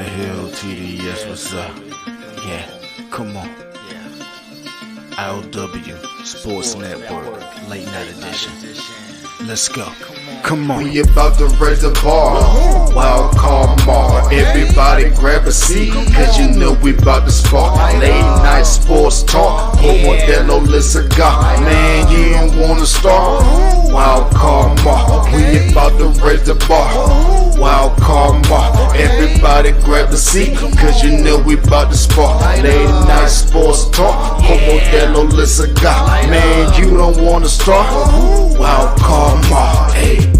Silent Hill, TDS, what's up? Yeah, come on. I.O.W. Sports Network, late night edition. Let's go. Come on. We about to raise the bar. Wild card mar. Everybody grab a seat, cause you know we about to spark. Late night sports talk. Modelo Le Cigar. Man, you don't wanna start. Wild card mar. We about to raise the bar. Wild card mar. Everybody grab a seat, cause you know we about to spark. Late night sports talk. Modelo Le Cigar. Man, you don't wanna start. Wild card mar. Hey.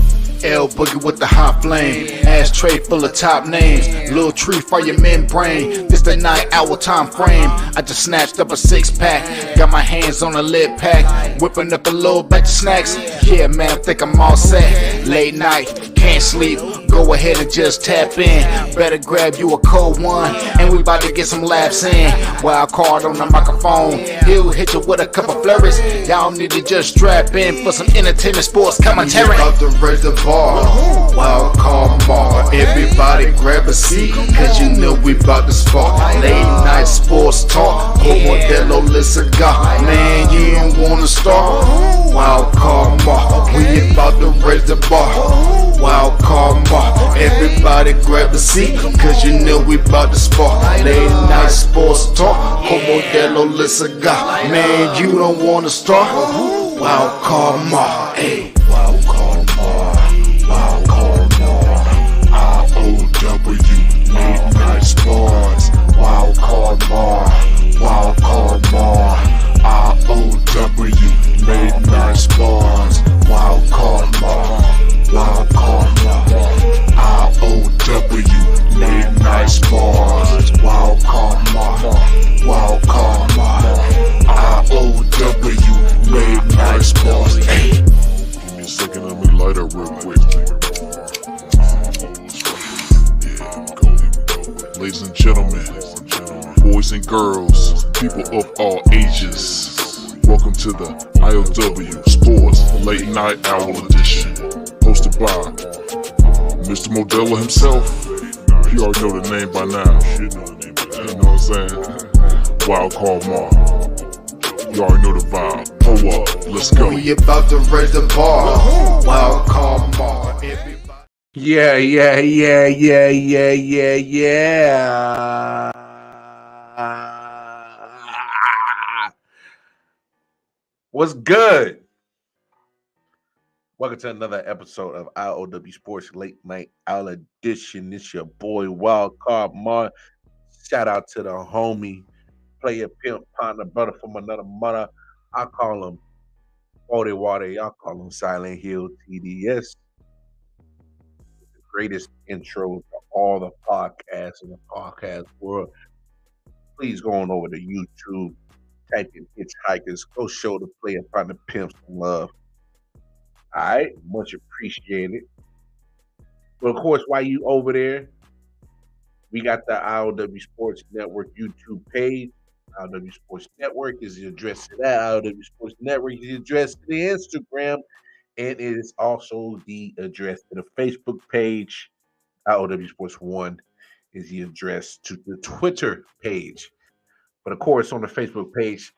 L Boogie with the hot flame, ashtray full of top names, little tree for your membrane. This the 9 hour time frame. I just snatched up a 6-pack, got my hands on a lid pack, whipping up a little batch of snacks. Yeah, man, I think I'm all set. Late night, can't sleep. Go ahead and just tap in. Better grab you a cold one, and we about to get some laps in. Wild card on the microphone, he'll hit you with a couple flurries. Y'all need to just strap in for some entertainment sports commentary. We about to raise the bar. Wild card bar. Everybody grab a seat, cause you know we about to spark. Late night sports talk. Modelo Le Cigar. Man, you don't wanna start. Wild card bar. We about to raise the bar. Wild card bar. Everybody grab a seat, cause you know we about to spark. Late night sports talk. Modelo Le Cigar. Man, you don't wanna start. Wild card bar. Hey. Wild card bar. Wild card bar. I.O.W. Late night sports. Wild card bar. Wild card bar. I.O.W. Late night sports. Wild card bar. Wild card bar. I.O.W. Late night sports. Wild card bar. Wild card bar. I.O.W. Late night sports. Hey. Give me a second, let me light up real quick. Ladies and gentlemen, boys and girls, people of all ages, welcome to the I.O.W. Sports Late Night Hour Edition, hosted by Mr. Modelo himself. You already know the name by now. You know what I'm saying? Wild Card Mar. You already know the vibe. Pull up, let's go. We about to raise the bar. Wild card bar. Yeah. What's good? Welcome to another episode of I.O.W. Sports Late Night Hour Edition. It's your boy Wild Card Mar. Shout out to the homie, player, pimp, partner, brother from another mother. I call him Forty Water. Y'all call him Silent Hill TDS. The greatest intro to all the podcasts in the podcast world. Please go on over to YouTube, type in Hitchhikers, go show the player, partner, pimp some love. All right, much appreciated. But of course, while you over there, we got the I.O.W. Sports Network YouTube page. I.O.W. Sports Network is the address to that. I.O.W. Sports Network is the address to the Instagram. And it is also the address to the Facebook page. I.O.W. Sports 1 is the address to the Twitter page. But of course, on the Facebook page,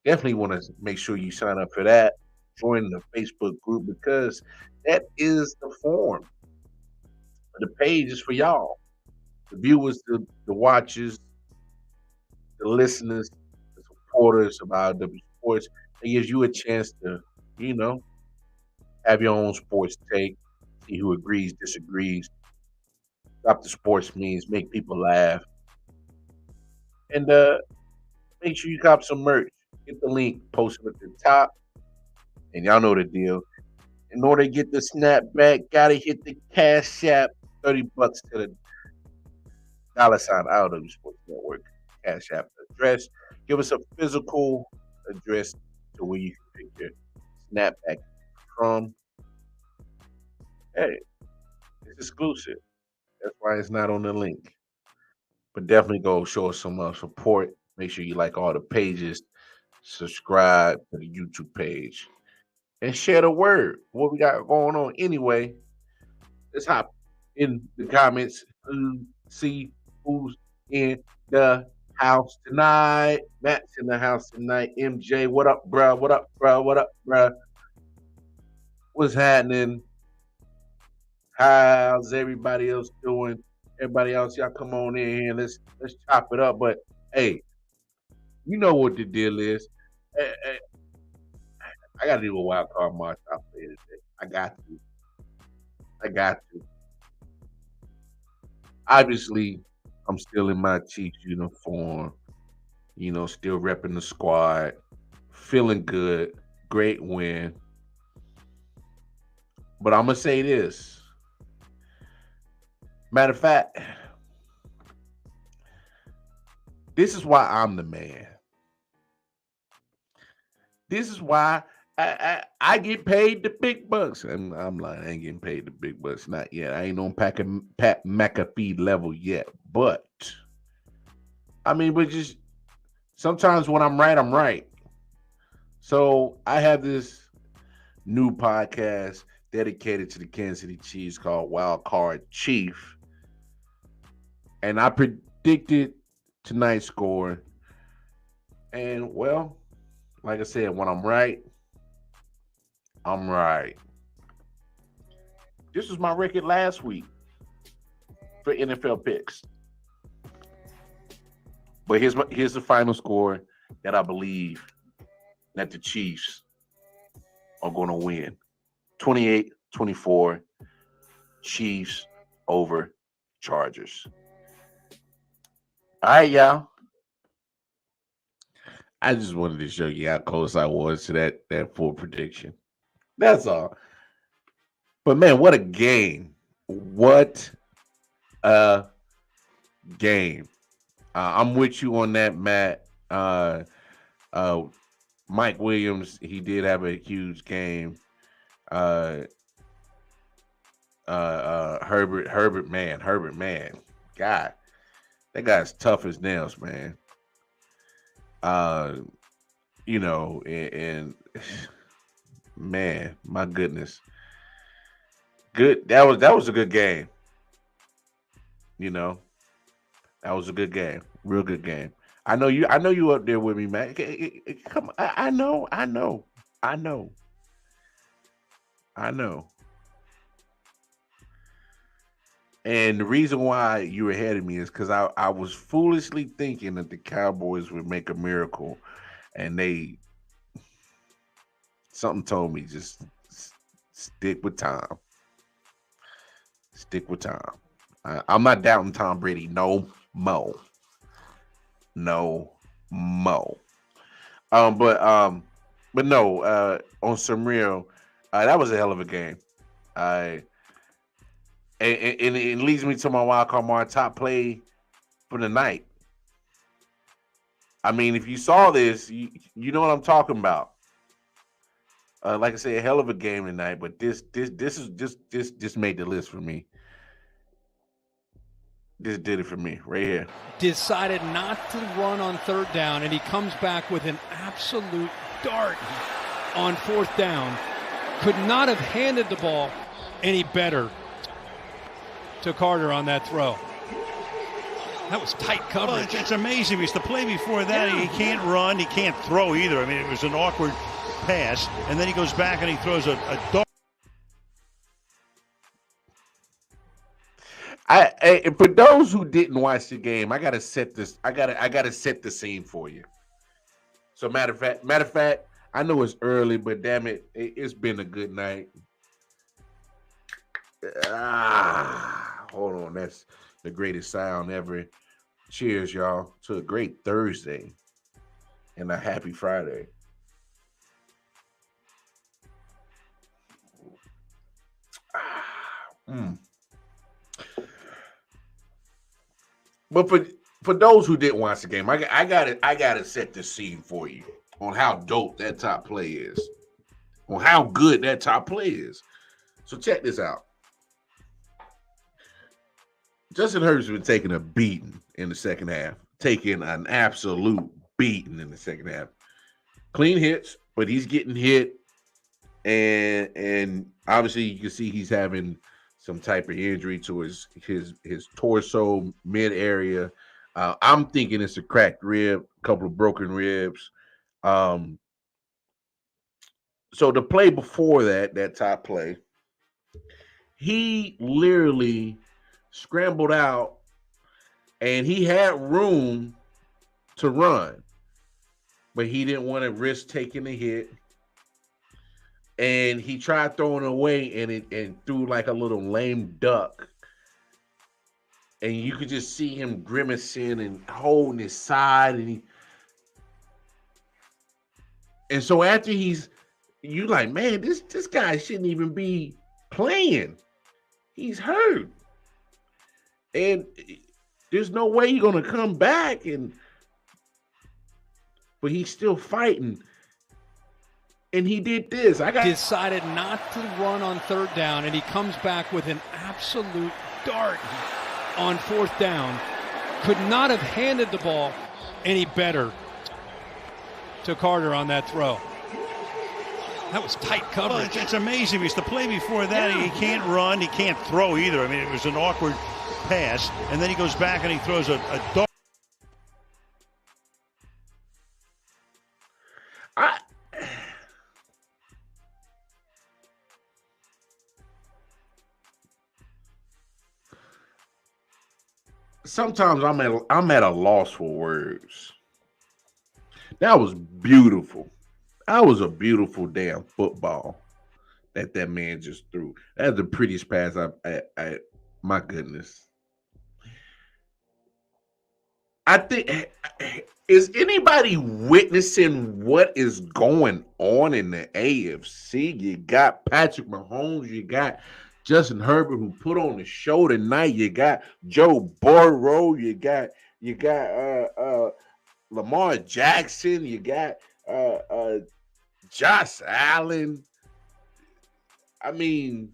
definitely want to make sure you sign up for that. Join the Facebook group because that is the form. The page is for y'all, the viewers, the watchers, the listeners, the supporters of I.O.W. Sports. It gives you a chance to, have your own sports take, see who agrees, disagrees, drop the sports memes, make people laugh, and make sure you cop some merch. Get the link posted at the top, and y'all know the deal. In order to get the snapback, gotta hit the Cash App, $30 to the $ I.O.W. Sports Network Cash App address. Give us a physical address to where you can pick your snapback from. Hey, it's exclusive. That's why it's not on the link. But definitely go show us some support. Make sure you like all the pages. Subscribe to the YouTube page. And share the word. What we got going on anyway. Let's hop in the comments. See who's in the house tonight. Matt's in the house tonight. MJ, what up, bruh? What up, bruh? What up, bruh? What's happening? How's everybody else doing? Everybody else, y'all come on in here and let's chop it up. But hey, you know what the deal is. I got to do a wild card march out there today. I got to. I got to. Obviously, I'm still in my Chiefs uniform. Still repping the squad. Feeling good. Great win. But I'm gonna say this. Matter of fact, this is why I'm the man. This is why I get paid the big bucks. I'm lying. I ain't getting paid the big bucks. Not yet. I ain't on Pat McAfee level yet. But but just sometimes when I'm right, I'm right. So I have this new podcast dedicated to the Kansas City Chiefs called Wild Card Chief. And I predicted tonight's score. And well, like I said, when I'm right, I'm right. This was my record last week for NFL picks. But here's the final score that I believe that the Chiefs are going to win. 28-24, Chiefs over Chargers. All right, y'all. I just wanted to show you how close I was to that full prediction. That's all. But man, what a game. What a game. I'm with you on that, Matt. Mike Williams, he did have a huge game. Herbert, man. God, that guy's tough as nails, man. And man, my goodness. Good. That was a good game. That was a good game. Real good game. I know you up there with me, man. Come on. I know. And the reason why you were ahead of me is because I was foolishly thinking that the Cowboys would make a miracle, and something told me just stick with Tom. Stick with Tom. I'm not doubting Tom Brady no more. No more. But no. On some real, that was a hell of a game. And it leads me to my wild card, my top play for the night. I mean, if you saw this, you know what I'm talking about. Like I said, a hell of a game tonight, but this made the list for me. This did it for me right here. Decided not to run on third down, and he comes back with an absolute dart on fourth down. Could not have handed the ball any better to Carter on that throw. That was tight coverage. Well, it's amazing because the play before that, he can't run, he can't throw either. I mean, it was an awkward pass, and then he goes back and he throws a dart. For those who didn't watch the game, I gotta set this. I gotta set the scene for you. So matter of fact, I know it's early, but damn it, it's been a good night. Hold on, that's the greatest sound ever. Cheers, y'all, to a great Thursday and a happy Friday. But for those who didn't watch the game, I gotta set the scene for you on how dope that top play is, on how good that top play is. So check this out. Justin Herbert's been taking a beating in the second half, taking an absolute beating in the second half. Clean hits, but he's getting hit, and obviously you can see he's having some type of injury to his torso mid area. I'm thinking it's a cracked rib, a couple of broken ribs. Um, so the play before that top play, he literally scrambled out and he had room to run, but he didn't want to risk taking the hit. And he tried throwing it away and threw like a little lame duck. And you could just see him grimacing and holding his side. And so after you like, man, this guy shouldn't even be playing. He's hurt. And there's no way you're gonna come back. But he's still fighting. And he did this. Decided not to run on third down, and he comes back with an absolute dart on fourth down. Could not have handed the ball any better to Carter on that throw. That was tight coverage. Well, it's amazing because the play before that, he can't run, he can't throw either. I mean, it was an awkward pass, and then he goes back and he throws a dart. Sometimes I'm at a loss for words. That was beautiful. That was a beautiful damn football that man just threw. That's the prettiest pass I my goodness. I think, is anybody witnessing what is going on in the AFC? You got Patrick Mahomes, you got Justin Herbert, who put on the show tonight. You got Joe Burrow, you got Lamar Jackson, you got Josh Allen. I mean,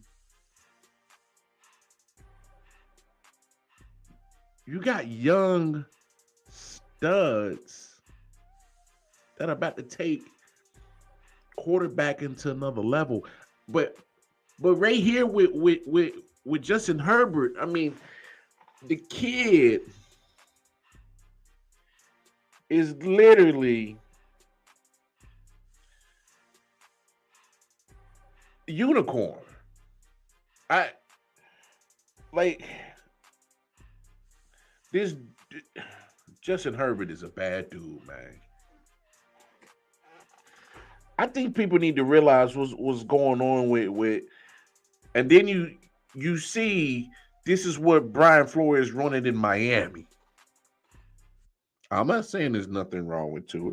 you got young studs that are about to take quarterback into another level. But right here with Justin Herbert, I mean, the kid is literally unicorn. I like this. Justin Herbert is a bad dude, man. I think people need to realize what's going on with, and then you see this is what Brian Flores running in Miami. I'm not saying there's nothing wrong with Tua,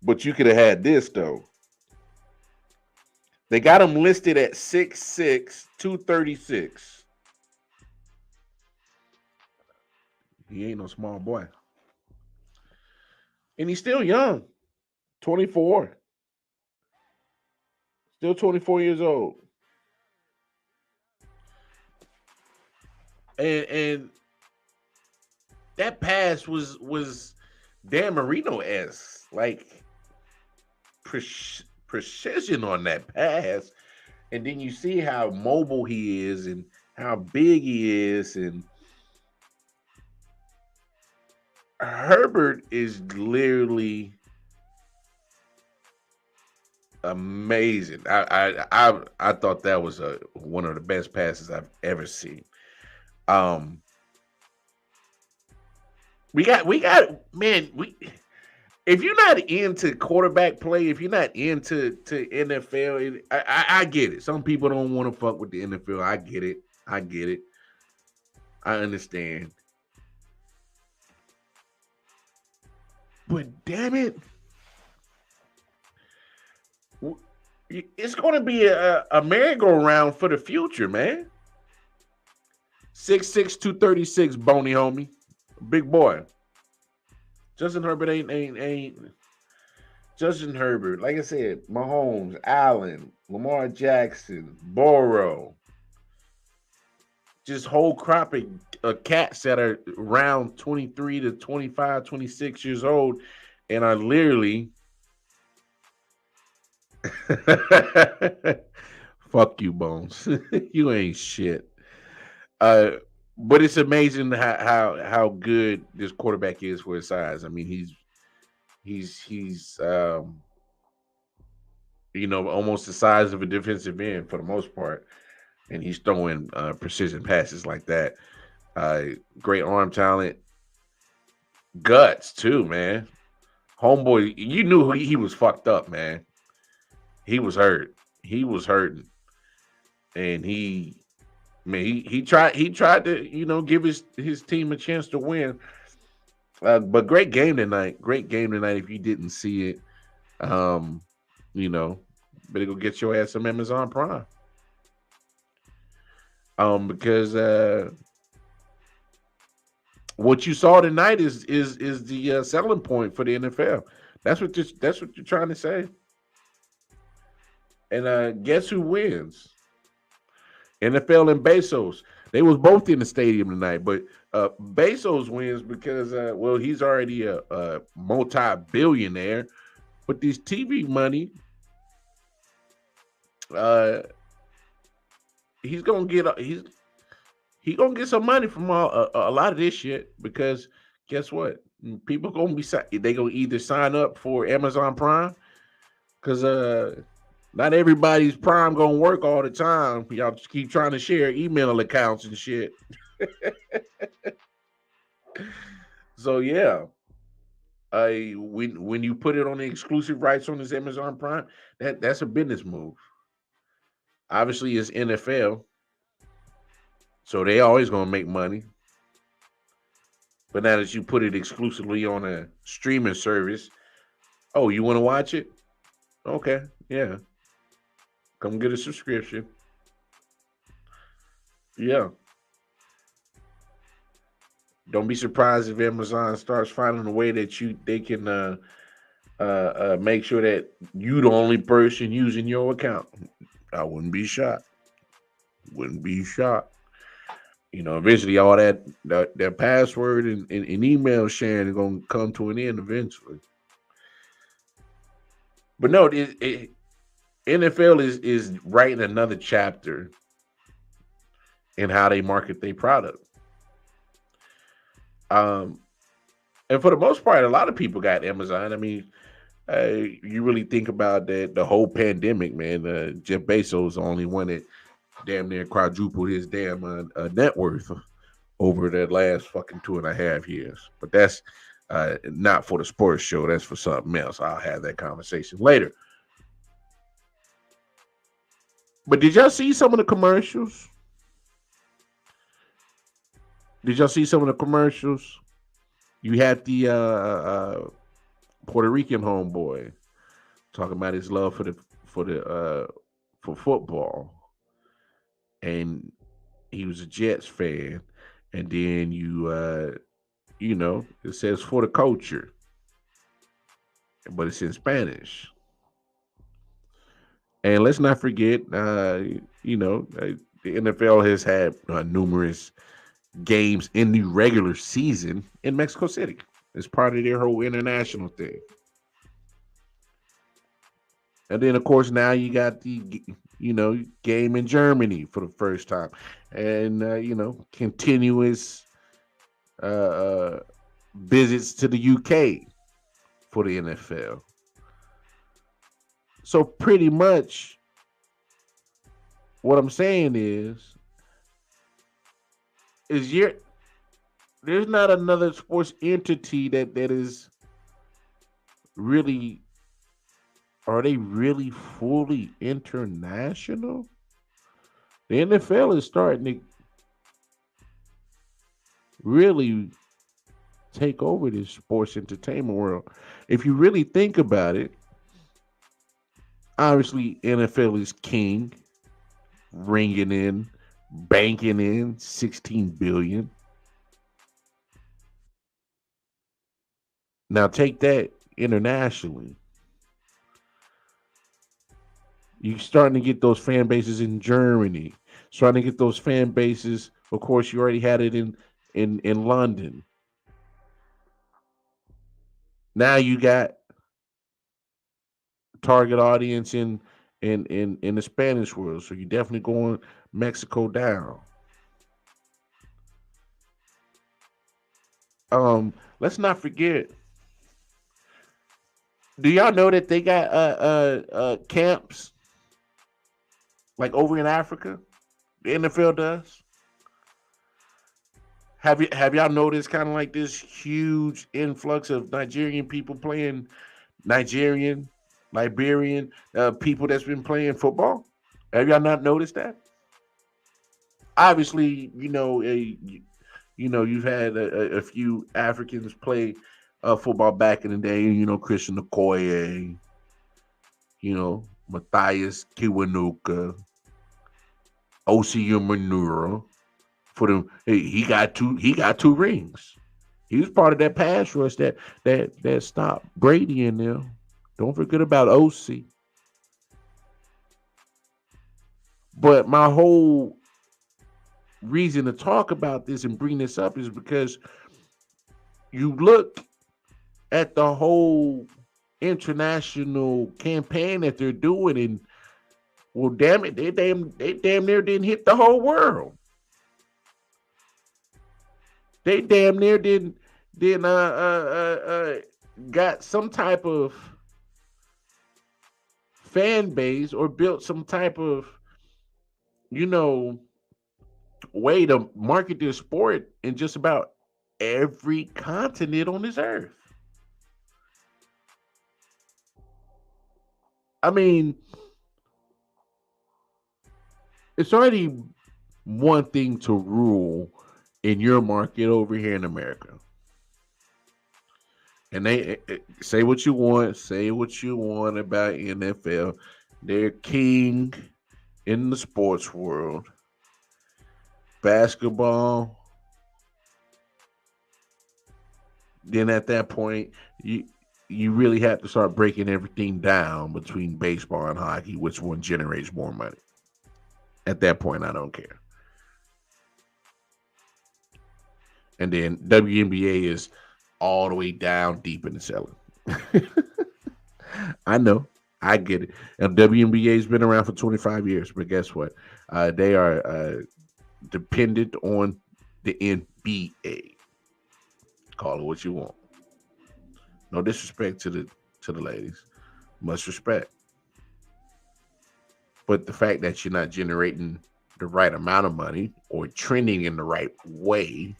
but you could have had this though. They got him listed at 6'6", 236. He ain't no small boy. And he's still young. 24. Still 24 years old. And that pass was Dan Marino-esque. Like precision on that pass. And then you see how mobile he is and how big he is, and Herbert is literally amazing. I thought that was one of the best passes I've ever seen. We got man. If you're not into quarterback play, if you're not into NFL, I get it. Some people don't want to fuck with the NFL. I get it. I understand. But damn it, it's going to be a merry-go-round for the future, man. 6'6", 236, bony homie, big boy. Justin Herbert ain't Justin Herbert. Like I said, Mahomes, Allen, Lamar Jackson, Burrow. Just whole crop of cats that are around 23 to 25, 26 years old and are literally Fuck you, Bones. You ain't shit. Uh, but it's amazing how good this quarterback is for his size. I mean, he's almost the size of a defensive end for the most part, and he's throwing precision passes like that. Uh, Great arm talent, guts too, man. Homeboy, you knew he was fucked up, man. He was hurt. He was hurting, and he tried to give his team a chance to win. But great game tonight. Great game tonight. If you didn't see it, um, you know, better go get your ass some Amazon Prime. Because what you saw tonight is the selling point for the NFL. That's what you're trying to say. And guess who wins? NFL and Bezos. They was both in the stadium tonight, but Bezos wins because he's already a multi-billionaire. But this TV money, uh, he's gonna get some money from a lot of this shit because guess what? People gonna they gonna either sign up for Amazon Prime because not everybody's Prime gonna work all the time. Y'all just keep trying to share email accounts and shit. So yeah, when you put it on the exclusive rights on this Amazon Prime, that's a business move. Obviously, it's NFL, so they always gonna make money. But now that you put it exclusively on a streaming service, oh, you want to watch it? Okay, yeah, come get a subscription. Yeah, don't be surprised if Amazon starts finding a way that they can make sure that you the only person using your account. I wouldn't be shocked. Wouldn't be shocked. Eventually all that password and email sharing is gonna come to an end eventually. But no, NFL is writing another chapter in how they market their product. Um, and for the most part, a lot of people got Amazon. I mean, you really think about the whole pandemic, man. Jeff Bezos the only one that damn near quadrupled his damn net worth over the last fucking 2.5 years. But that's not for the sports show. That's for something else. I'll have that conversation later. But did y'all see some of the commercials? Did y'all see some of the commercials? You had the Puerto Rican homeboy talking about his love for football, and he was a Jets fan. And then it says for the culture, but it's in Spanish. And let's not forget, the NFL has had numerous games in the regular season in Mexico City. It's part of their whole international thing. And then, of course, now you got the game in Germany for the first time, and continuous uh, uh, visits to the UK for the NFL. So pretty much, what I'm saying is there's not another sports entity that is really, are they really fully international? The NFL is starting to really take over this sports entertainment world. If you really think about it, obviously NFL is king, ringing in, banking in 16 billion. Now take that internationally. You're starting to get those fan bases in Germany. Starting to get those fan bases. Of course, you already had it in London. Now you got target audience in in the Spanish world. So you definitely going Mexico down. Let's not forget. Do y'all know that they got camps like over in Africa? The NFL does. Have y'all noticed kind of like this huge influx of Nigerian people playing Nigerian, Liberian people that's been playing football? Have y'all not noticed that? Obviously, you've had a few Africans play football back in the day. Christian Okoye, Matthias Kiwanuka, O.C. Manura. For them, he got two rings. He was part of that pass rush that stopped Brady in there. Don't forget about OC. But my whole reason to talk about this and bring this up is because you look at the whole international campaign that they're doing, and well, damn it, they damn near didn't hit the whole world. They damn near didn't got some type of fan base or built some type of you know way to market their sport in just about every continent on this earth. I mean, it's already one thing to rule in your market over here in America. And say what you want about NFL. They're king in the sports world. Basketball, then at that point, you really have to start breaking everything down between baseball and hockey, which one generates more money. At that point, I don't care. And then WNBA is all the way down deep in the cellar. I know. I get it. And WNBA has been around for 25 years, but guess what? They are dependent on the NBA. Call it what you want. No disrespect to the ladies. Much respect. But the fact that you're not generating the right amount of money or trending in the right way,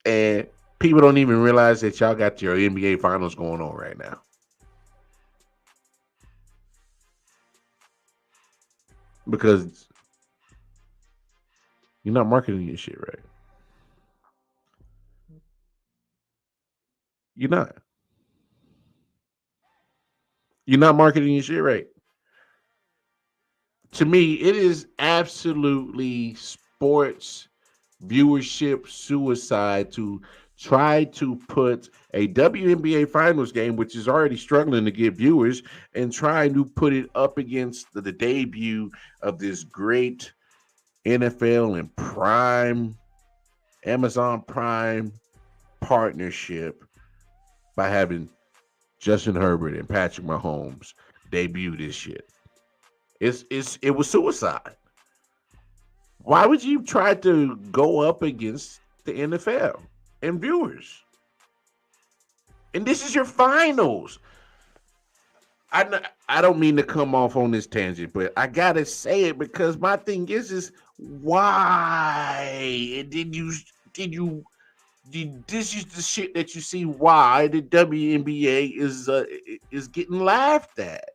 and people don't even realize that y'all got your NBA finals going on right now. Because you're not marketing your shit right. You're not. You're not marketing your shit right. To me, it is absolutely sports viewership suicide to try to put a WNBA finals game, which is already struggling to get viewers, and trying to put it up against the debut of this great NFL and Prime, Amazon Prime partnership by having Justin Herbert and Patrick Mahomes debut this shit. It was suicide. Why would you try to go up against the NFL and viewers? And this is your finals. I don't mean to come off on this tangent, but I gotta say it because my thing is why did this is the shit that you see why the WNBA is getting laughed at.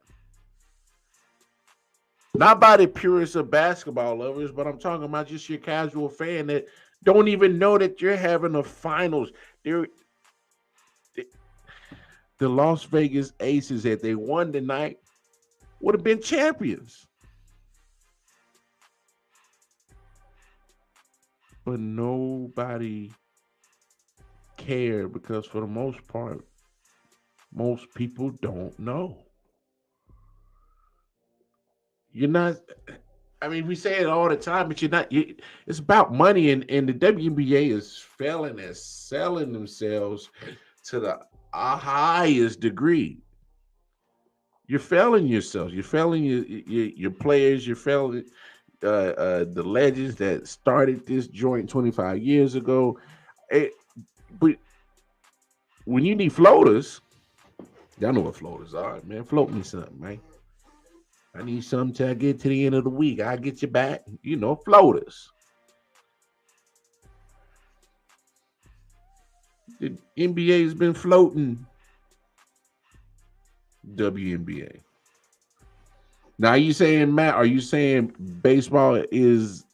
Not by the purists of basketball lovers, but I'm talking about just your casual fan that don't even know that you're having a finals. They're the Las Vegas Aces, if they won tonight, would have been champions. But nobody cared because for the most part, most people don't know. You're not. I mean, we say it all the time, but you're not. It's about money, and the WNBA is failing at selling themselves to the highest degree. you're failing yourself. You're failing your players. You're failing the legends that started this joint 25 years ago. It, but when you need floaters, y'all know what floaters are, man. Float me something, man. I need something till I get to the end of the week. I get you back. Floaters. The NBA has been floating WNBA. Now, are you saying, Matt? Are you saying baseball is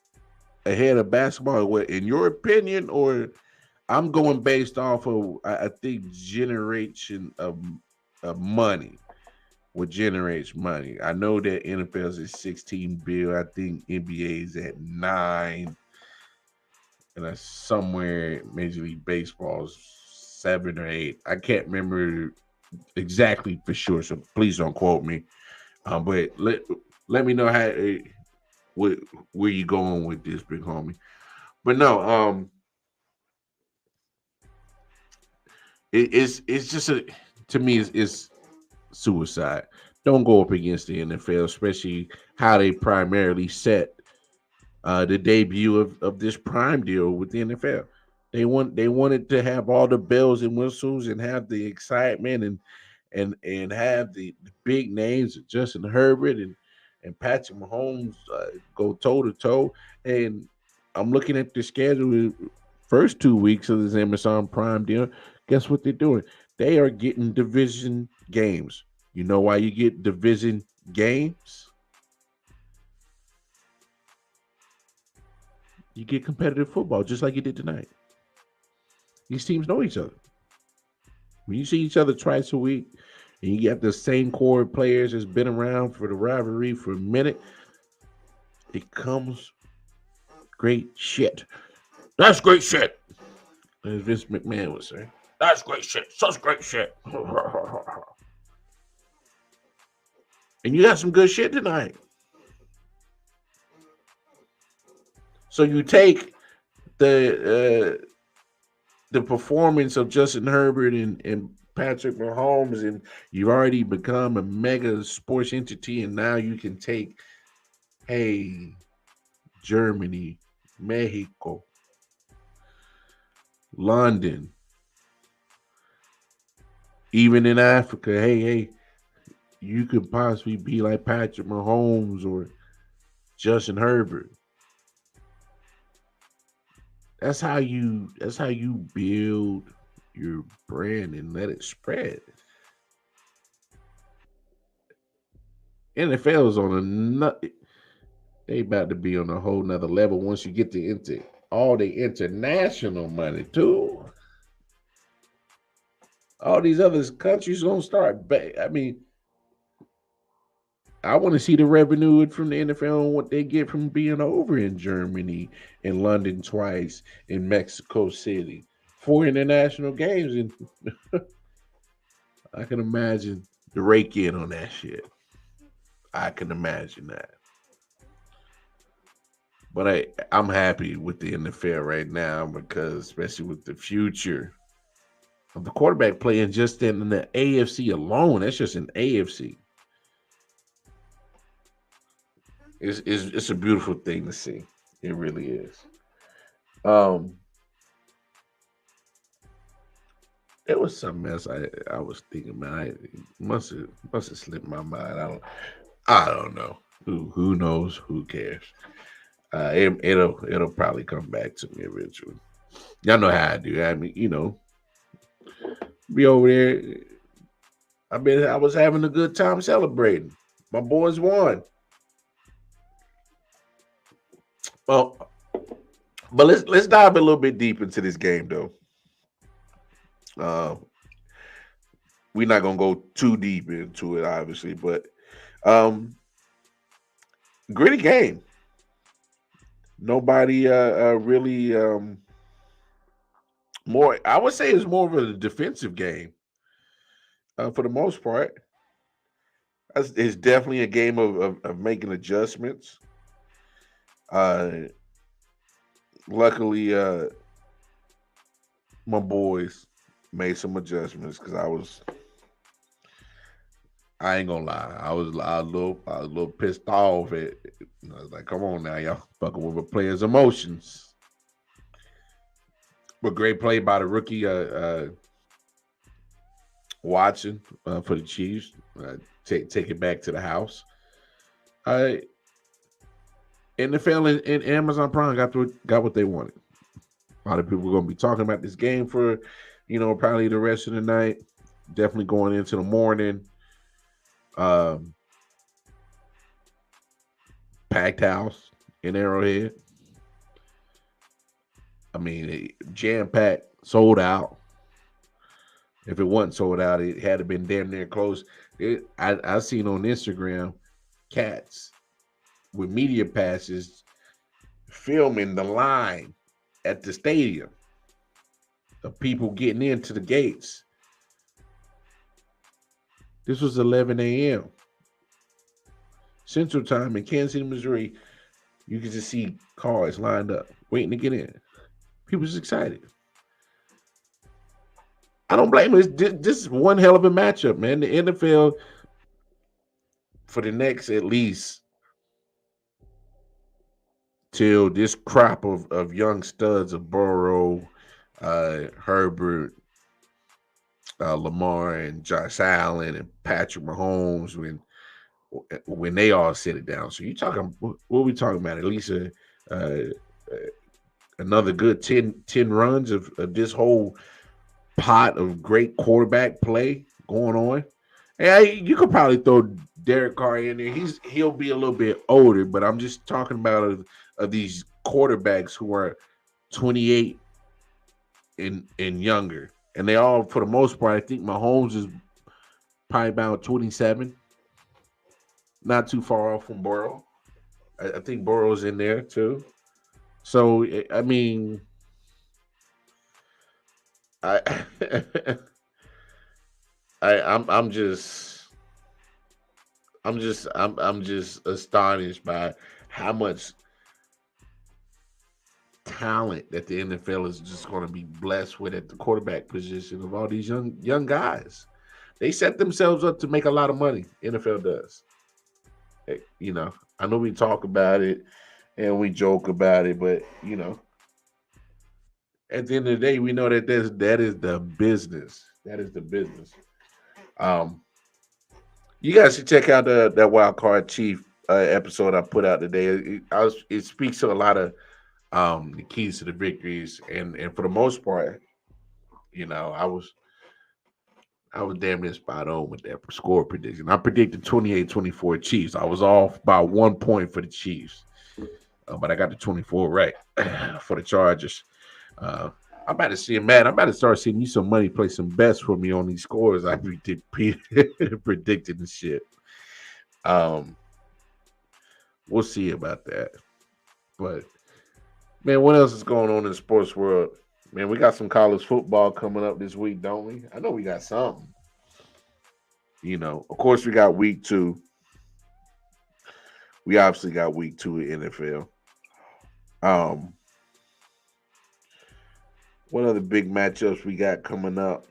ahead of basketball? What, in your opinion, or I'm going based off of I think generation of money. What generates money? I know that NFL is at 16 bill. I think NBA is at 9, and that's somewhere Major League Baseball's 7 or 8. I can't remember exactly for sure, so please don't quote me. But let me know how where you going with this, big homie. But no, it's just to me it's suicide. Don't go up against the NFL, especially how they primarily set the debut of this prime deal with the NFL. They wanted to have all the bells and whistles and have the excitement and have the big names of Justin Herbert and Patrick Mahomes go toe to toe. And I'm looking at the schedule. First 2 weeks of this Amazon Prime deal. Guess what they're doing? They are getting division games. You know why you get division games? You get competitive football just like you did tonight. These teams know each other. When you see each other twice a week and you got the same core of players that's been around for the rivalry for a minute, it comes great shit. That's great shit. As Vince McMahon would say. That's great shit. Such great shit. And you got some good shit tonight. So you take the performance of Justin Herbert and Patrick Mahomes, and you've already become a mega sports entity, and now you can take, hey, Germany, Mexico, London, even in Africa, hey, you could possibly be like Patrick Mahomes or Justin Herbert. That's how you build your brand and let it spread. NFL is on they about to be on a whole nother level once you get to into all the international money too. All these other countries gonna start. I mean, I want to see the revenue from the NFL and what they get from being over in Germany and London twice, in Mexico City, 4 international games, and I can imagine the rake in on that shit. I can imagine that. But I'm happy with the NFL right now because, especially with the future of the quarterback playing just in the AFC alone, that's just an AFC. It's a beautiful thing to see. It really is. Um, there was something else I was thinking about. It must have slipped my mind. I don't know. Who knows? Who cares? It'll probably come back to me eventually. Y'all know how I do. I mean, be over there. I was having a good time celebrating. My boys won. Well, but let's dive a little bit deep into this game though. Uh, we're not gonna go too deep into it, obviously, but um, gritty game. Nobody really more. I would say it's more of a defensive game for the most part. It's definitely a game of making adjustments. Uh, luckily, my boys made some adjustments because I ain't gonna lie. I was a little pissed off. I was like, come on now, y'all fucking with a player's emotions. But great play by the rookie, Watson, for the Chiefs. Take it back to the house. I NFL and Amazon Prime got what they wanted. A lot of people are gonna be talking about this game for, probably the rest of the night. Definitely going into the morning. Um, Packed house in Arrowhead. I mean, jam packed, sold out. If it wasn't sold out, it had to been damn near close. I seen on Instagram cats with media passes filming the line at the stadium of people getting into the gates. This was 11 a.m. Central Time in Kansas City, Missouri. You can just see cars lined up waiting to get in. People just excited. I don't blame them. This is one hell of a matchup, man. The NFL for the next at least till this crop of young studs of Burrow, Herbert, Lamar, and Josh Allen and Patrick Mahomes when they all sit it down. So you talking what are we talking about? At least another good 10 runs of this whole pot of great quarterback play going on. And you could probably throw Derek Carr in there. He'll be a little bit older, but I'm just talking about of these quarterbacks who are 28 and younger. And they all, for the most part, I think Mahomes is probably about 27. Not too far off from Burrow. I think Burrow's in there too. So I mean, I I'm just astonished by how much talent that the NFL is just going to be blessed with at the quarterback position of all these young guys. They set themselves up to make a lot of money. NFL does. I know we talk about it and we joke about it, but at the end of the day, we know that that is the business. That is the business. Um, you guys should check out that Wild Card Chief episode I put out today. It speaks to a lot of the keys to the victories, and for the most part, I was damn near spot on with that score prediction. I predicted 28-24 Chiefs. I was off by 1 point for the Chiefs, but I got the 24 right for the Chargers. I'm about to see, man. I'm about to start seeing you some money, play some bets for me on these scores. I predicted and shit. We'll see about that. But man, what else is going on in the sports world? Man, we got some college football coming up this week, don't we? I know we got something. Of course, we got week 2. We obviously got week 2 in NFL. What other big matchups we got coming up?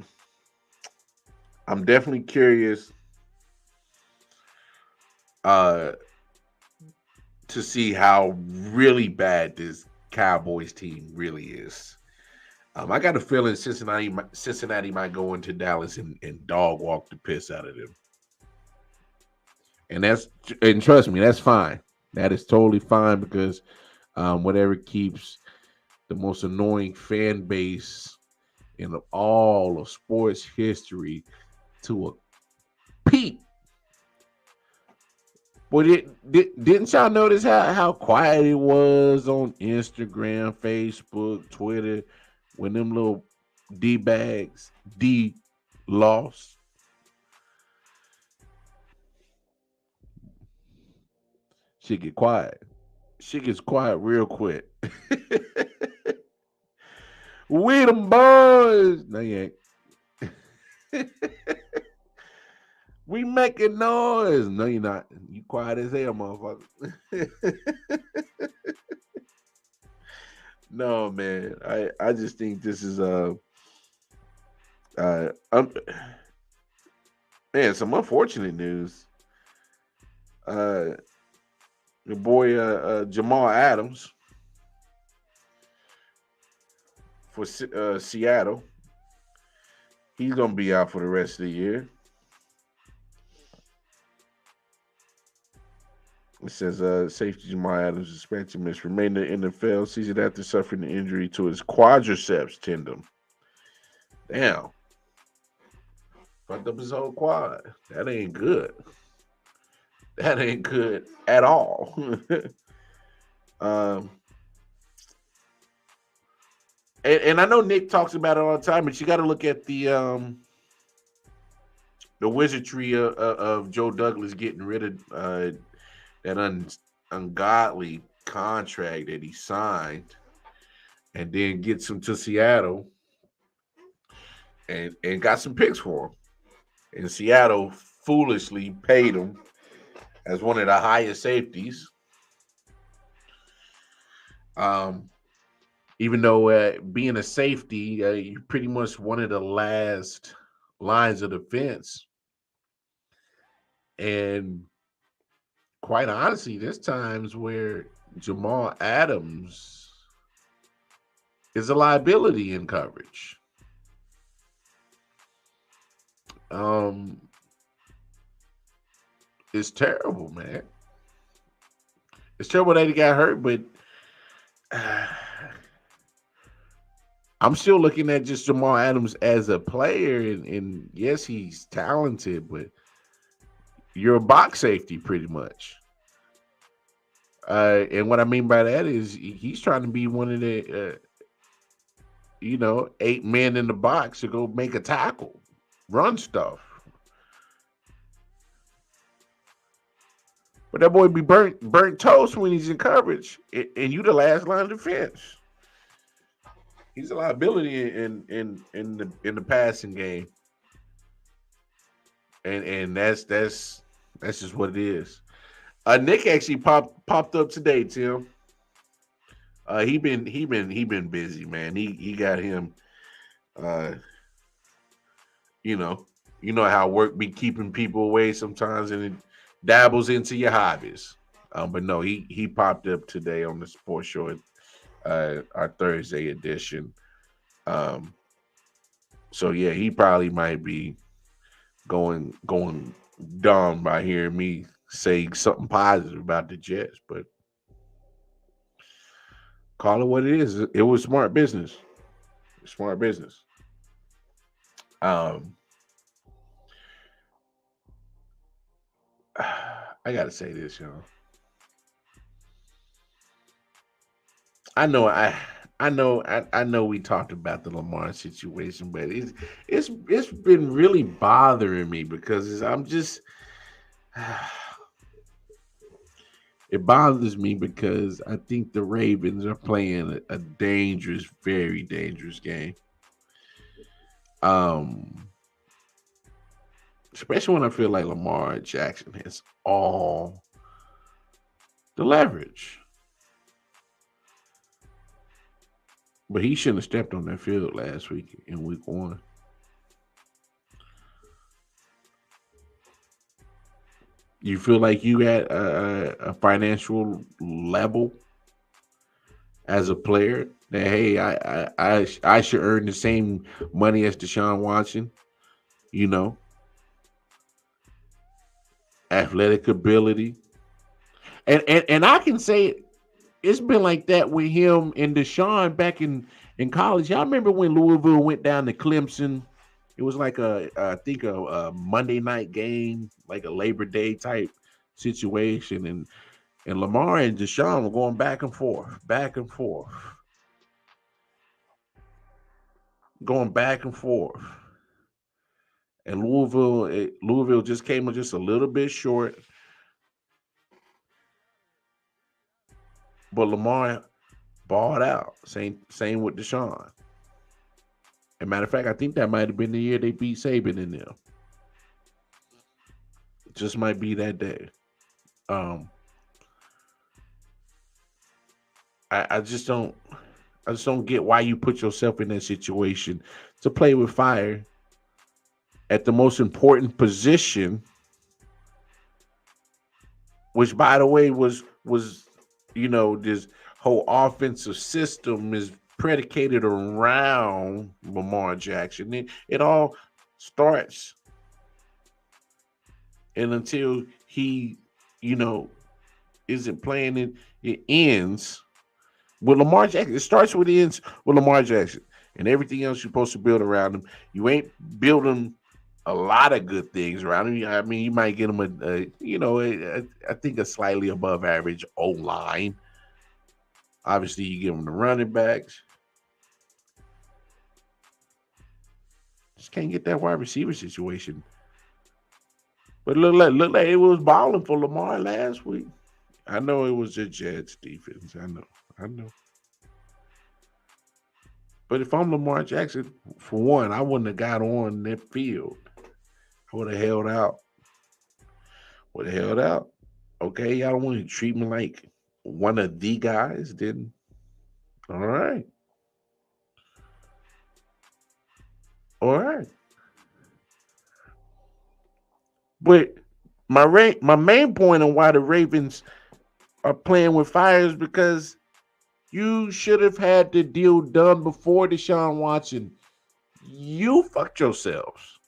I'm definitely curious to see how really bad this Cowboys team really is. I got a feeling Cincinnati might go into Dallas and dog walk the piss out of them. And trust me, that's fine. That is totally fine because whatever keeps the most annoying fan base in all of sports history to a peak. But didn't y'all notice how quiet it was on Instagram, Facebook, Twitter when them little D-bags lost? Shit get quiet. Shit gets quiet real quick. We them boys. No, you ain't. We making noise. No, you're not. You quiet as hell, motherfucker. No, man. I just think this is Man, some unfortunate news. Uh, your boy Jamal Adams for Seattle. He's gonna be out for the rest of the year. It says safety Jamal Adams is expected to miss remainder of the NFL season after suffering an injury to his quadriceps tendon. Damn, fucked up his whole quad. That ain't good. That ain't good at all. um, and I know Nick talks about it all the time, but you got to look at the wizardry of Joe Douglas getting rid of that ungodly contract that he signed, and then gets him to Seattle and got some picks for him. And Seattle foolishly paid him as one of the highest safeties. Um, Even though being a safety, you're pretty much one of the last lines of defense. And quite honestly, there's times where Jamal Adams is a liability in coverage. Um, it's terrible, man. It's terrible that he got hurt, but I'm still looking at just Jamal Adams as a player, and yes, he's talented, but you're a box safety pretty much. And what I mean by that is he's trying to be one of the, 8 men in the box to go make a tackle, run stuff. But that boy be burnt toast when he's in coverage, and you the last line of defense. He's a liability in the passing game, and that's just what it is. Nick actually popped up today, Tim. He been busy, man. He got him. Uh, you know how work be keeping people away sometimes, and it dabbles into your hobbies. But no, he popped up today on the sports show, our Thursday edition. So yeah, he probably might be going dumb by hearing me say something positive about the Jets, but call it what it is. It was smart business. Smart business. Um, I gotta say this, y'all. I know we talked about the Lamar situation, but it's been really bothering me because I'm just it bothers me because I think the Ravens are playing a dangerous, very dangerous game. Um, Especially when I feel like Lamar Jackson has all the leverage. But he shouldn't have stepped on that field last week in week 1. You feel like you at a financial level as a player that hey, I should earn the same money as Deshaun Watson, you know, athletic ability, and I can say it's been like that with him and Deshaun back in college. Y'all remember when Louisville went down to Clemson? It was like I think a Monday night game, like a Labor Day type situation, and Lamar and Deshaun were going back and forth, going back and forth. And Louisville just came just a little bit short, but Lamar balled out. Same with Deshaun. As a matter of fact, I think that might have been the year they beat Saban in there. Just might be that day. Um, I just don't get why you put yourself in that situation to play with fire at the most important position, which by the way was this whole offensive system is predicated around Lamar Jackson. It all starts and until he, you know, isn't playing it ends with Lamar Jackson. It starts with it ends with Lamar Jackson. And everything else you're supposed to build around him. You ain't building a lot of good things around him. I mean, you might get him I think a slightly above average O line. Obviously, you give him the running backs. Just can't get that wide receiver situation. But look like it was balling for Lamar last week. I know it was the Jets defense. I know. But if I'm Lamar Jackson, for one, I wouldn't have got on that field. I would have held out. Okay, y'all don't want to treat me like one of the guys, then all right. All right. But my main point on why the Ravens are playing with fire is because you should have had the deal done before Deshaun Watson. You fucked yourselves.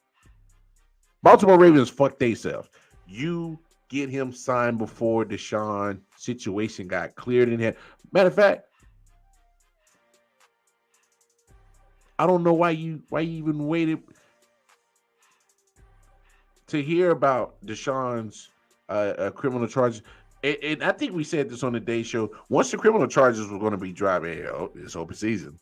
Baltimore Ravens fucked themselves. You get him signed before Deshaun situation got cleared in here. Matter of fact, I don't know why you even waited to hear about Deshaun's criminal charges. And I think we said this on the day show. Once the criminal charges were going to be driving, it's open season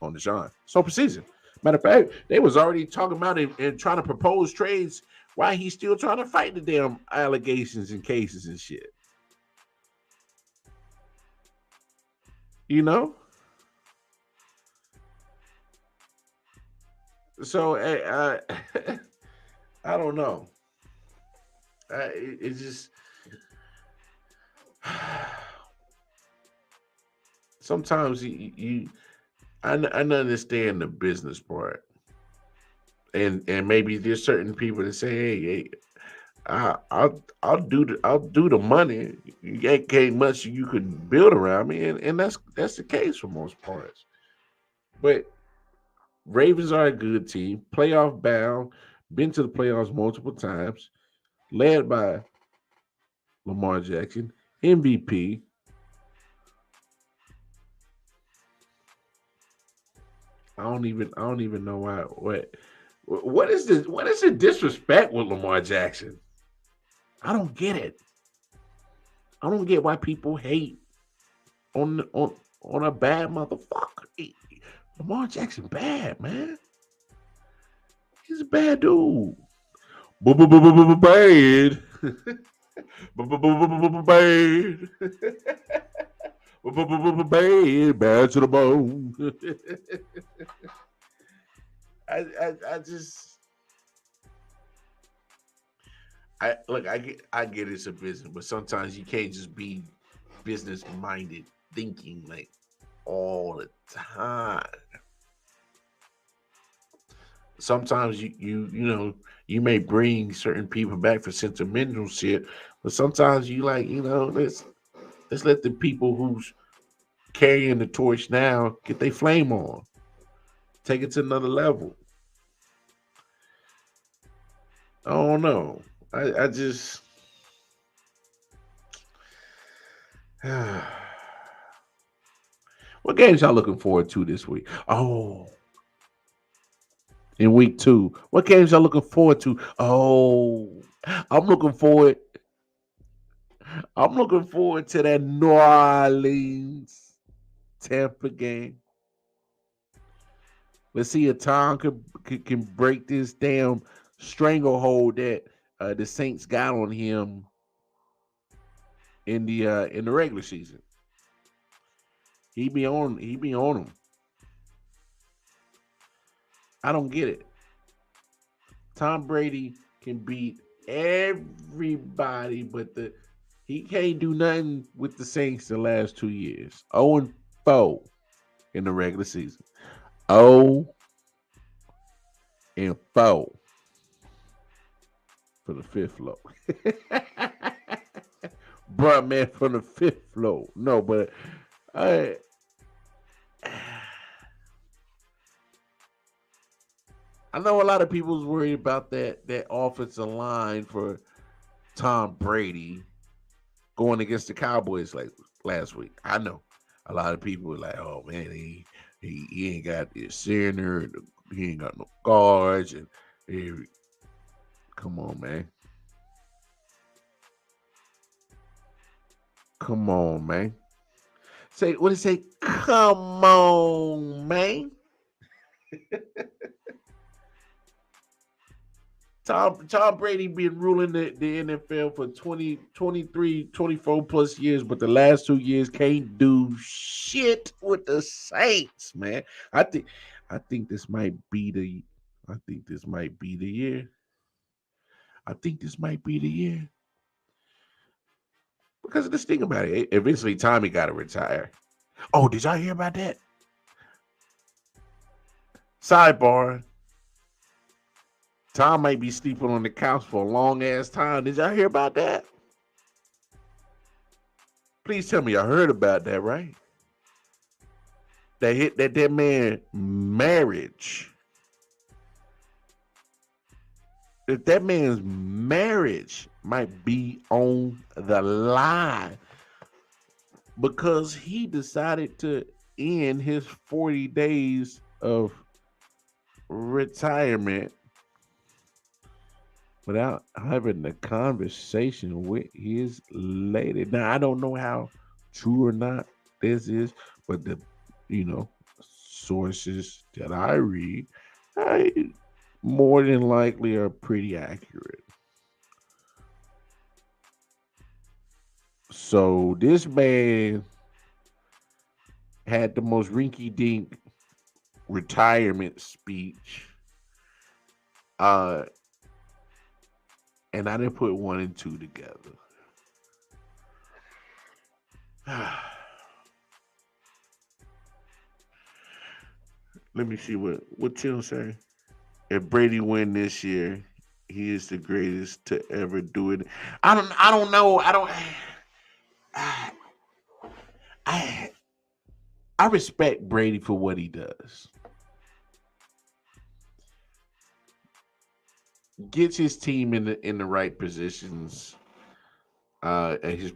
on Deshaun. It's open season. Matter of fact, they was already talking about it and trying to propose trades while he's still trying to fight the damn allegations and cases and shit. You know? So I don't know. It's just sometimes I understand the business part, and maybe there's certain people that say, hey, I'll do the money. You ain't much you can build around me, and that's the case for most parts. But Ravens are a good team, playoff bound, been to the playoffs multiple times, led by Lamar Jackson, MVP. I don't even know what is this? What is the disrespect with Lamar Jackson? I don't get it. I don't get why people hate on a bad motherfucker. Lamar Jackson bad, man. He's a bad dude. Bad. Bad. Bad to the bone. I just I get it's a business, but sometimes you can't just be business minded thinking like all the time. Sometimes you may bring certain people back for sentimental shit, but sometimes you let's let the people who's carrying the torch now get their flame on, take it to another level. I don't know. I just what games y'all looking forward to this week? Oh, in week 2. What games y'all looking forward to? Oh, I'm looking forward. I'm looking forward to that New Orleans Tampa game. Let's see if Tom can break this damn stranglehold that the Saints got on him in the regular season. He be on him. I don't get it. Tom Brady can beat everybody, but he can't do nothing with the Saints the last 2 years. 0-4 in the regular season. 0-4. for the fifth floor. Bruh man from the fifth floor. No, but I I know a lot of people's worried about that offensive line for Tom Brady going against the Cowboys like last week. I know a lot of people were like, "Oh man, he ain't got his center, he ain't got no guards, and he, come on, man, come on, man." Say what did it say? Come on, man. Tom Brady been ruling the NFL for 20, 23, 24 plus years, but the last 2 years can't do shit with the Saints, man. I think I think this might be the I think this might be the year. I think this might be the year. Because of this thing about it. Eventually Tommy gotta retire. Oh, did y'all hear about that? Sidebar. Tom might be sleeping on the couch for a long ass time. Did y'all hear about that? Please tell me I heard about that, right? That hit that man marriage. If that man's marriage might be on the line because he decided to end his 40 days of retirement without having the conversation with his lady. Now I don't know how true or not this is, but the sources that I read, more than likely are pretty accurate. So this man had the most rinky-dink retirement speech, and I didn't put one and two together. Let me see what Tim say. If Brady win this year, he is the greatest to ever do it. I don't know. I I respect Brady for what he does. Gets his team in the right positions, and his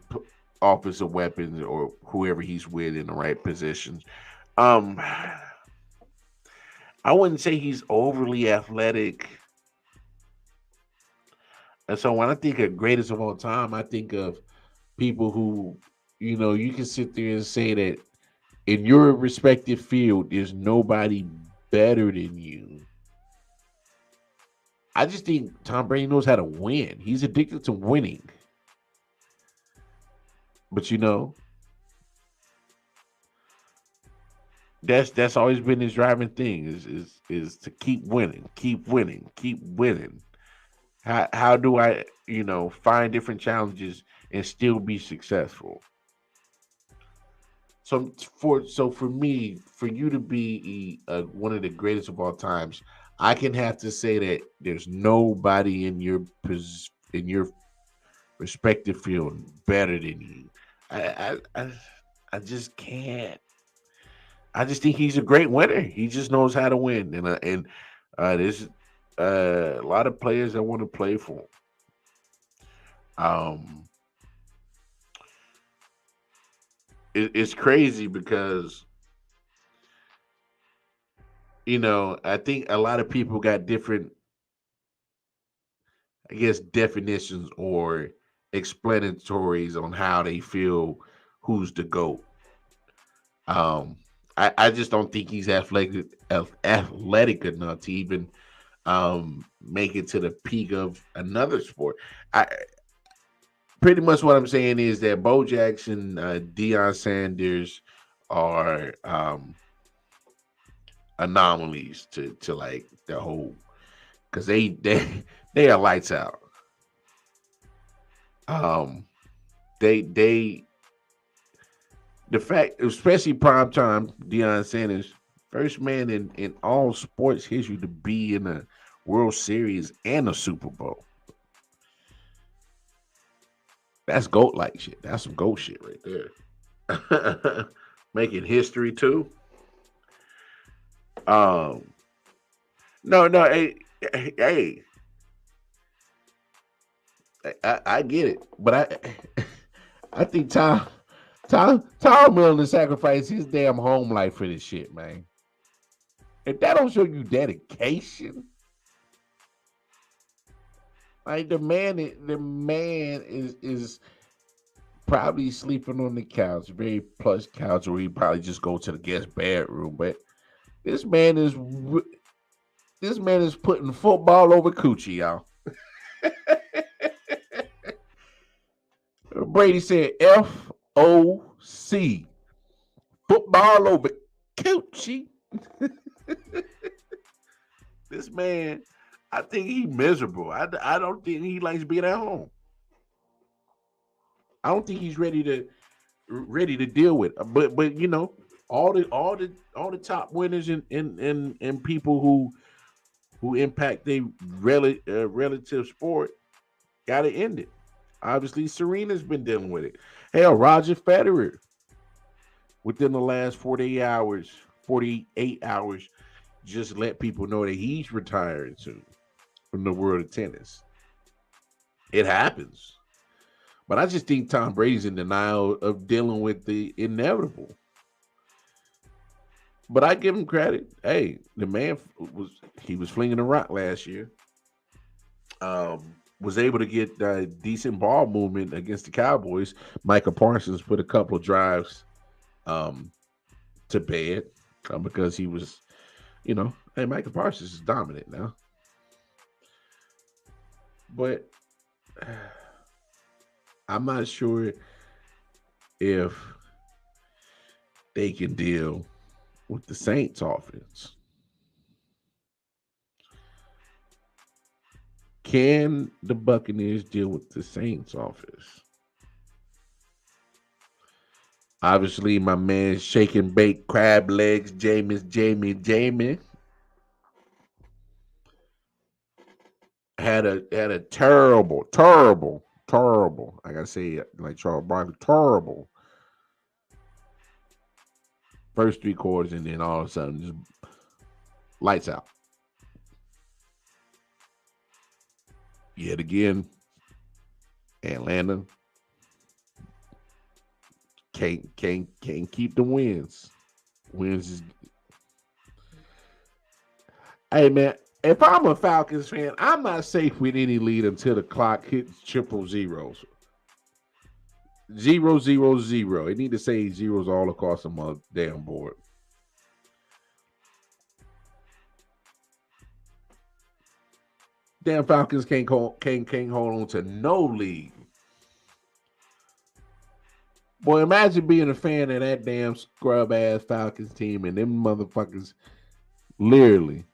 offensive weapons or whoever he's with in the right positions. Um, I wouldn't say he's overly athletic. And so when I think of greatest of all time, I think of people who, you can sit there and say that in your respective field, there's nobody better than you. I just think Tom Brady knows how to win. He's addicted to winning. But that's always been his driving thing is to keep winning, keep winning, keep winning. How do I, find different challenges and still be successful? So for me, for you to be one of the greatest of all times, I can have to say that there's nobody in your respective field better than you. I just can't. I just think he's a great winner. He just knows how to win, and there's a lot of players that want to play for him. Um, it's crazy because I think a lot of people got different, I guess, definitions or explanatories on how they feel who's the GOAT. Um, I just don't think he's athletic enough to even make it to the peak of another sport. I Pretty much what I'm saying is that Bo Jackson, Deion Sanders are anomalies to like the whole, because they are lights out. Um, they the fact, especially prime time, Deion Sanders, first man in all sports history to be in a World Series and a Super Bowl. That's GOAT like shit. That's some GOAT shit right there. Making history too. Um, no, no, hey, I get it, but I think Tom willing to sacrifice his damn home life for this shit, man. If that don't show you dedication, like the man is probably sleeping on the couch, very plush couch, or he probably just go to the guest bedroom. But this man is this man is putting football over coochie, y'all. Brady said FOC, football over coochie. This man, I think he miserable. I don't think he likes being at home. I don't think he's ready to deal with. But you know, all the top winners and people who impact their relative sport got to end it. Obviously, Serena's been dealing with it. Hell, Roger Federer, within the last 48 hours, just let people know that he's retiring soon from the world of tennis. It happens. But I just think Tom Brady's in denial of dealing with the inevitable. But I give him credit. Hey, the man was flinging the rock last year. Was able to get decent ball movement against the Cowboys. Michael Parsons put a couple of drives to bed because he was, hey, Michael Parsons is dominant now. But I'm not sure if they can deal with the Saints offense. Can the Buccaneers deal with the Saints offense? Obviously, my man shake and bake crab legs, Jamie had a terrible. I gotta say it like Charles Barkley, terrible first 3 quarters, and then all of a sudden just lights out. Yet again, Atlanta can't keep the wins. Wins is, hey man, if I'm a Falcons fan, I'm not safe with any lead until the clock hits triple zeros. 0, 0, 0. It need to say zeros all across the damn board. Damn Falcons can't hold on to no lead. Boy, imagine being a fan of that damn scrub ass Falcons team and them motherfuckers literally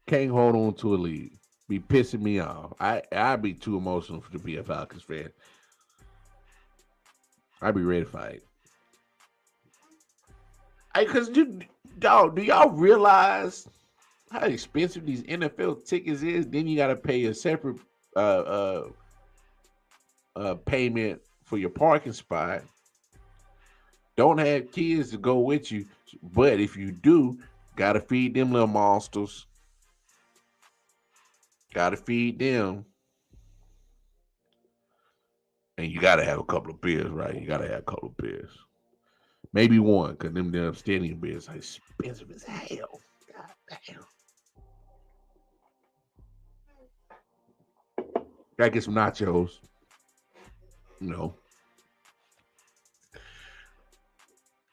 can't hold on to a lead. Be pissing me off. I'd be too emotional to be a Falcons fan. I'd be ready to fight. Because dog, do y'all realize how expensive these NFL tickets is? Then you got to pay a separate payment for your parking spot. Don't have kids to go with you, but if you do, gotta feed them little monsters. Gotta feed them. And you gotta have a couple of beers, right? You gotta have a couple of beers. Maybe one, because them damn stadium beers are expensive as hell. God damn. Gotta get some nachos.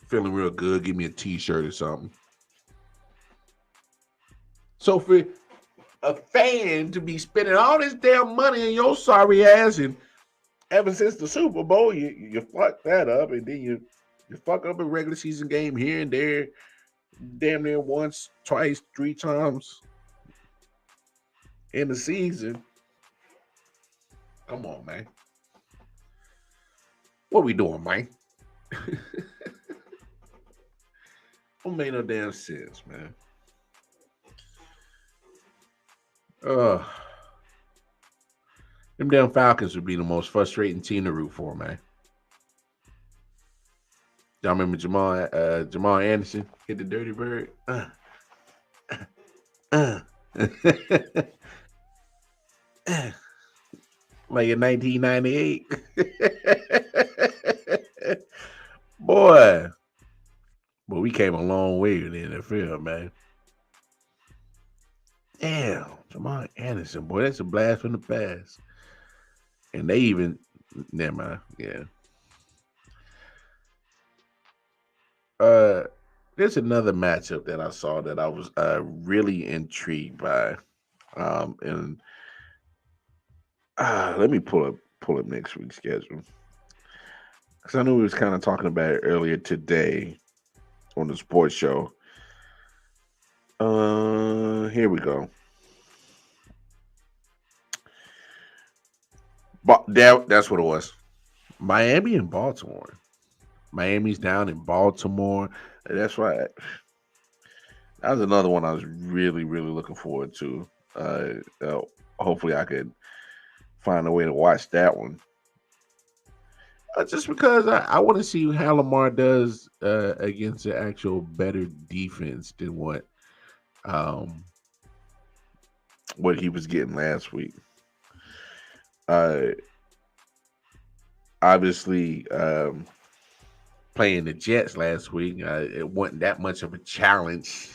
Feeling real good. Give me a t-shirt or something. So for a fan to be spending all this damn money on your sorry ass, and ever since the Super Bowl, you fuck that up, and then you fuck up a regular season game here and there, damn near once, twice, 3 times in the season. Come on, man. What we doing, man? Don't make no damn sense, man. Them damn Falcons would be the most frustrating team to root for, man. Y'all remember Jamal Anderson hit the dirty bird? Like in 1998. Boy. But we came a long way in the NFL, man. Damn, Jamal Anderson, boy, that's a blast from the past. And they even, never mind, yeah. There's another matchup that I saw that I was really intrigued by. And let me pull up next week's schedule. Because I knew we was kind of talking about it earlier today on the sports show. Here we go. But that's what it was. Miami and Baltimore. Miami's down in Baltimore. That's right. That was another one I was really, really looking forward to. Hopefully I could find a way to watch that one. Just because I want to see how Lamar does against an actual better defense than what he was getting last week. Obviously, playing the Jets last week, it wasn't that much of a challenge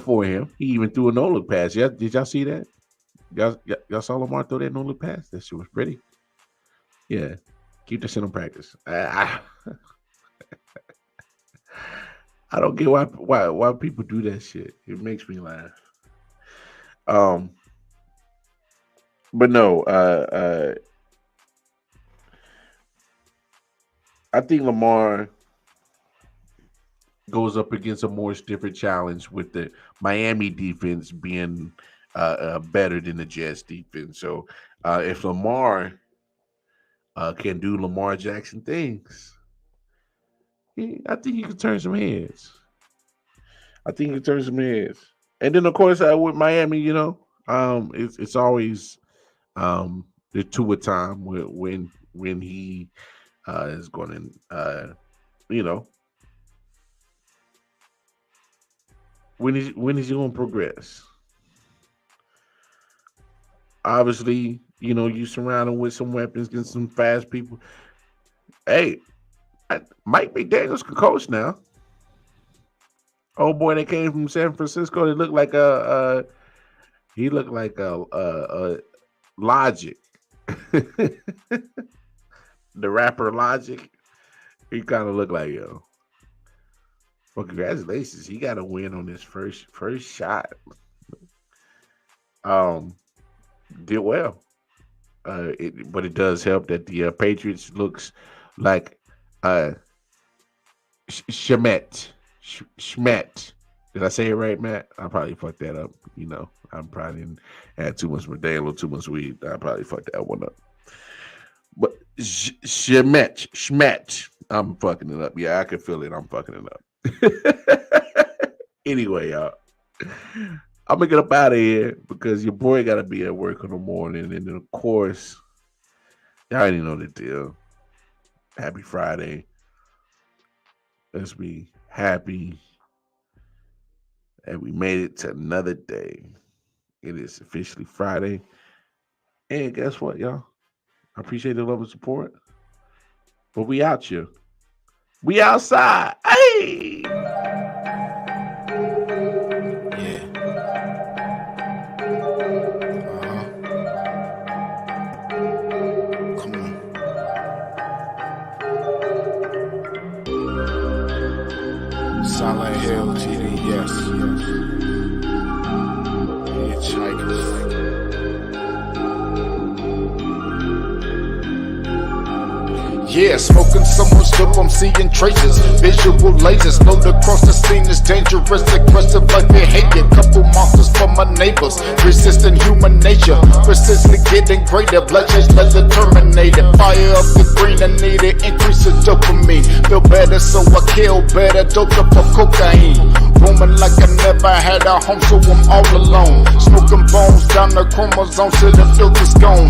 for him. He even threw a no-look pass. Yeah, did y'all see that? Y'all saw Lamar throw that no-look pass? That shit was pretty. Yeah, keep this in practice. I don't get why people do that shit. It makes me laugh. But no, I think Lamar goes up against a more different challenge with the Miami defense being better than the Jets defense. So if Lamar can do Lamar Jackson things, I think he can turn some heads. And then, of course, with Miami, it's always the Tua time when he is going to, when is he going to progress? Obviously, you surround him with some weapons, get some fast people. Hey, Mike McDaniels could coach now. Oh boy, that came from San Francisco. He looked like a Logic. The rapper Logic. He kind of looked like, yo. Well, congratulations. He got a win on his first shot. Did well. But it does help that the Patriots looks like Schmet. Did I say it right, Matt? I probably fucked that up. I probably didn't add too much day, a little too much weed. I probably fucked that one up. But Schmet. I'm fucking it up. Yeah, I can feel it. I'm fucking it up. Anyway, y'all. I'm gonna get up out of here because your boy gotta be at work in the morning. And then, of course, y'all already know the deal. Happy Friday. Let's be happy and we made it to another day. It is officially Friday. And guess what, y'all? I appreciate the love and support. But we out here. We outside. Hey! Yeah. Come on. Silent Hill TD, yes. Hitchhikers. Yeah, smoking so much dope, I'm seeing traces. Visual lasers, load across the scene is dangerous, aggressive like behavior. Couple monsters for my neighbors, resisting human nature. Persistently getting greater, bloodshed like the Terminator. Fire up the green, I need it, increase the dopamine. Feel better, so I kill better, doped up for cocaine. Roaming like I never had a home, so I'm all alone. Smoking bones down the chromosome till the filter's gone.